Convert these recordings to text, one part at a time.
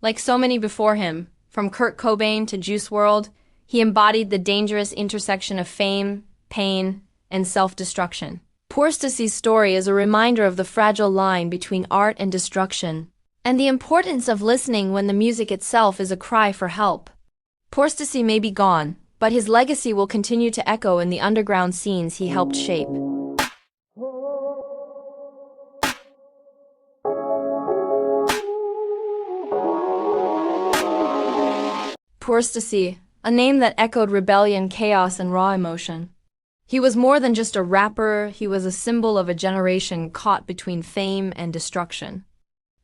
Like so many before him, from Kurt Cobain to Juice WRLD, he embodied the dangerous intersection of fame, pain, and self-destruction. Poorstacy's story is a reminder of the fragile line between art and destruction, and the importance of listening when the music itself is a cry for help. Poorstacy may be gone, but his legacy will continue to echo in the underground scenes he helped shape. Poorstacy, a name that echoed rebellion, chaos, and raw emotion. He was more than just a rapper, he was a symbol of a generation caught between fame and destruction.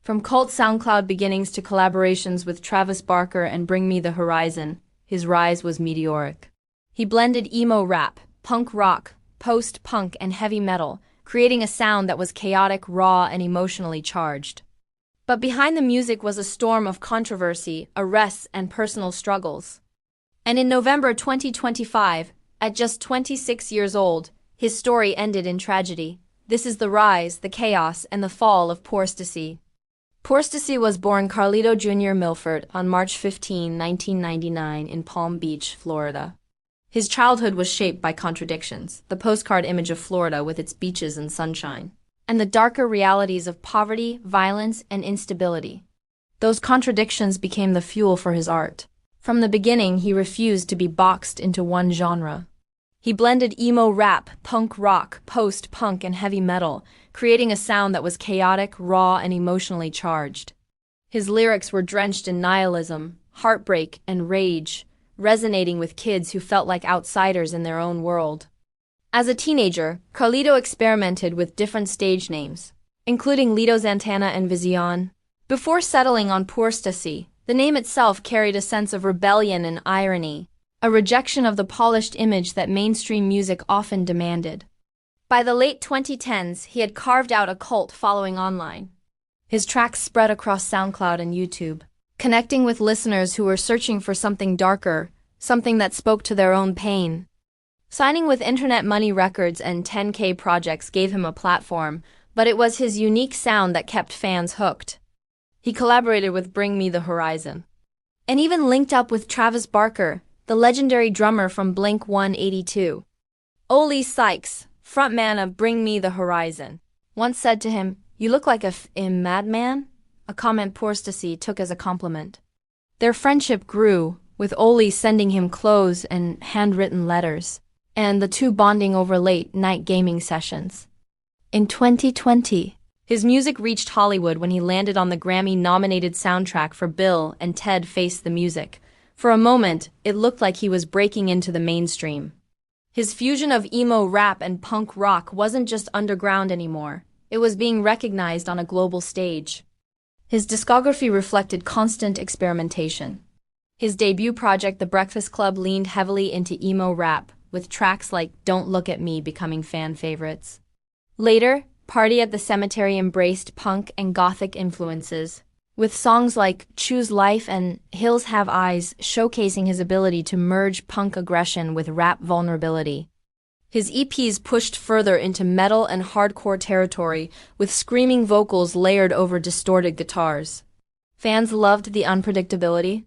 From cult SoundCloud beginnings to collaborations with Travis Barker and Bring Me the Horizon, his rise was meteoric. He blended emo rap, punk rock, post-punk, and heavy metal, creating a sound that was chaotic, raw, and emotionally charged. But behind the music was a storm of controversy, arrests, and personal struggles. And in November 2025, at just 26 years old, his story ended in tragedy. This is the rise, the chaos, and the fall of Poorstacy. Poorstacy was born Carlito Jr. Milford on March 15, 1999 in Palm Beach, Florida. His childhood was shaped by contradictions, the postcard image of Florida with its beaches and sunshine, and the darker realities of poverty, violence, and instability. Those contradictions became the fuel for his art. From the beginning, he refused to be boxed into one genre. He blended emo rap, punk rock, post-punk, and heavy metal, creating a sound that was chaotic, raw, and emotionally charged. His lyrics were drenched in nihilism, heartbreak, and rage, resonating with kids who felt like outsiders in their own world. As a teenager, Carlito experimented with different stage names, including Lito Santana and Vision. Before settling on Poorstacy, the name itself carried a sense of rebellion and irony, a rejection of the polished image that mainstream music often demanded. By the late 2010s, he had carved out a cult following online. His tracks spread across SoundCloud and YouTube, connecting with listeners who were searching for something darker, something that spoke to their own pain. Signing with Internet Money Records and 10K Projects gave him a platform, but it was his unique sound that kept fans hooked. He collaborated with Bring Me the Horizon, and even linked up with Travis Barker, the legendary drummer from Blink-182. Oli Sykes, frontman of Bring Me the Horizon, once said to him, "You look like a madman," a comment Poorstacy took as a compliment. Their friendship grew, with Oli sending him clothes and handwritten letters, and the two bonding over late-night gaming sessions. In 2020, his music reached Hollywood when he landed on the Grammy-nominated soundtrack for Bill and Ted Face the Music. For a moment, it looked like he was breaking into the mainstream. His fusion of emo rap and punk rock wasn't just underground anymore. It was being recognized on a global stage. His discography reflected constant experimentation. His debut project, The Breakfast Club, leaned heavily into emo rap, with tracks like Don't Look at Me becoming fan favorites. Later, Party at the Cemetery embraced punk and gothic influences, with songs like Choose Life and Hills Have Eyes showcasing his ability to merge punk aggression with rap vulnerability. His EPs pushed further into metal and hardcore territory, with screaming vocals layered over distorted guitars. Fans loved the unpredictability.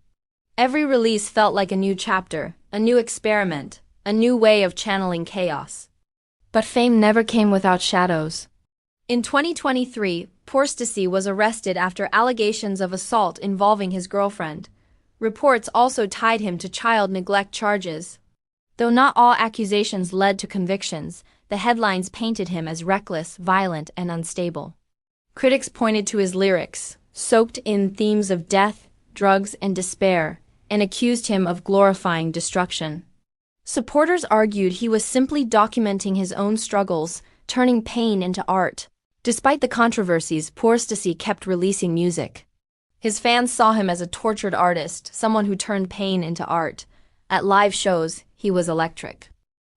Every release felt like a new chapter, a new experiment, a new way of channeling chaos. But fame never came without shadows. In 2023, Poorstacy was arrested after allegations of assault involving his girlfriend. Reports also tied him to child neglect charges. Though not all accusations led to convictions, the headlines painted him as reckless, violent, and unstable. Critics pointed to his lyrics, soaked in themes of death, drugs, and despair, and accused him of glorifying destruction. Supporters argued he was simply documenting his own struggles, turning pain into art. Despite the controversies, Poorstacy kept releasing music. His fans saw him as a tortured artist, someone who turned pain into art. At live shows, he was electric.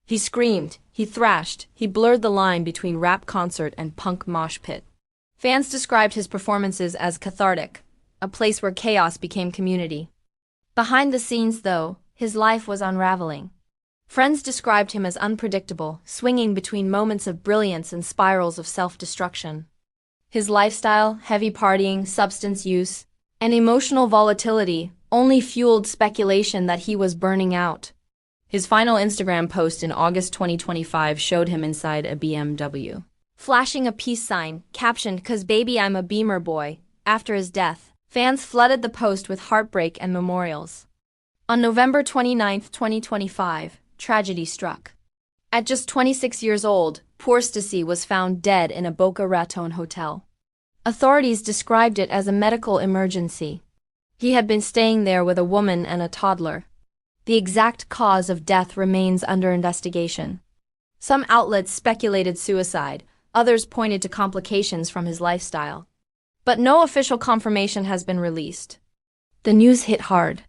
He screamed, he thrashed, he blurred the line between rap concert and punk mosh pit. Fans described his performances as cathartic, a place where chaos became community. Behind the scenes, though, his life was unraveling. Friends described him as unpredictable, swinging between moments of brilliance and spirals of self-destruction. His lifestyle, heavy partying, substance use, and emotional volatility only fueled speculation that he was burning out. His final Instagram post in August 2025 showed him inside a BMW, flashing a peace sign, captioned, "'Cause baby I'm a Beamer boy." After his death, fans flooded the post with heartbreak and memorials. On November 29, 2025, tragedy struck. At just 26 years old, Poorstacy was found dead in a Boca Raton hotel. Authorities described it as a medical emergency. He had been staying there with a woman and a toddler. The exact cause of death remains under investigation. Some outlets speculated suicide, others pointed to complications from his lifestyle. But no official confirmation has been released. The news hit hard.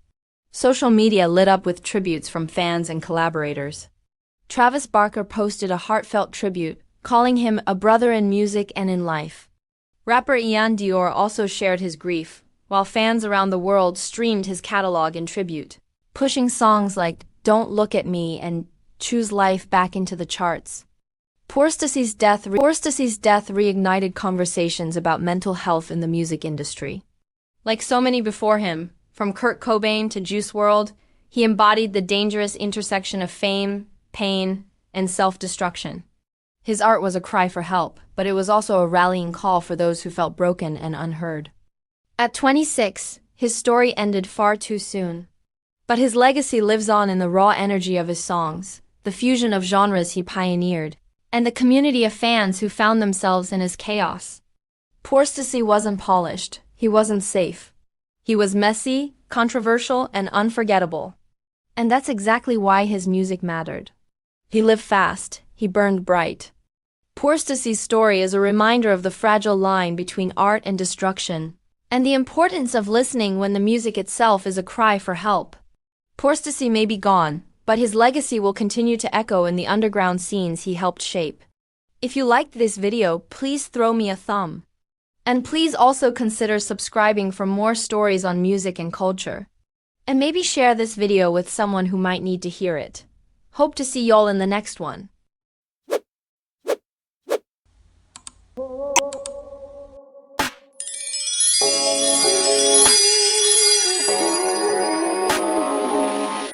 Social media lit up with tributes from fans and collaborators. Travis Barker posted a heartfelt tribute, calling him a brother in music and in life. Rapper Ian Dior also shared his grief, while fans around the world streamed his catalog in tribute, pushing songs like "Don't Look at Me" and "Choose Life" back into the charts. Poorstacy's death reignited conversations about mental health in the music industry. Like so many before him, from Kurt Cobain to Juice WRLD, he embodied the dangerous intersection of fame, pain, and self-destruction. His art was a cry for help, but it was also a rallying call for those who felt broken and unheard. At 26, his story ended far too soon. But his legacy lives on in the raw energy of his songs, the fusion of genres he pioneered, and the community of fans who found themselves in his chaos. Poorstacy wasn't polished, he wasn't safe. He was messy, controversial, and unforgettable. And that's exactly why his music mattered. He lived fast, he burned bright. Poorstacy's story is a reminder of the fragile line between art and destruction, and the importance of listening when the music itself is a cry for help. Poorstacy may be gone, but his legacy will continue to echo in the underground scenes he helped shape. If you liked this video, please throw me a thumb. And please also consider subscribing for more stories on music and culture. And maybe share this video with someone who might need to hear it. Hope to see y'all in the next one.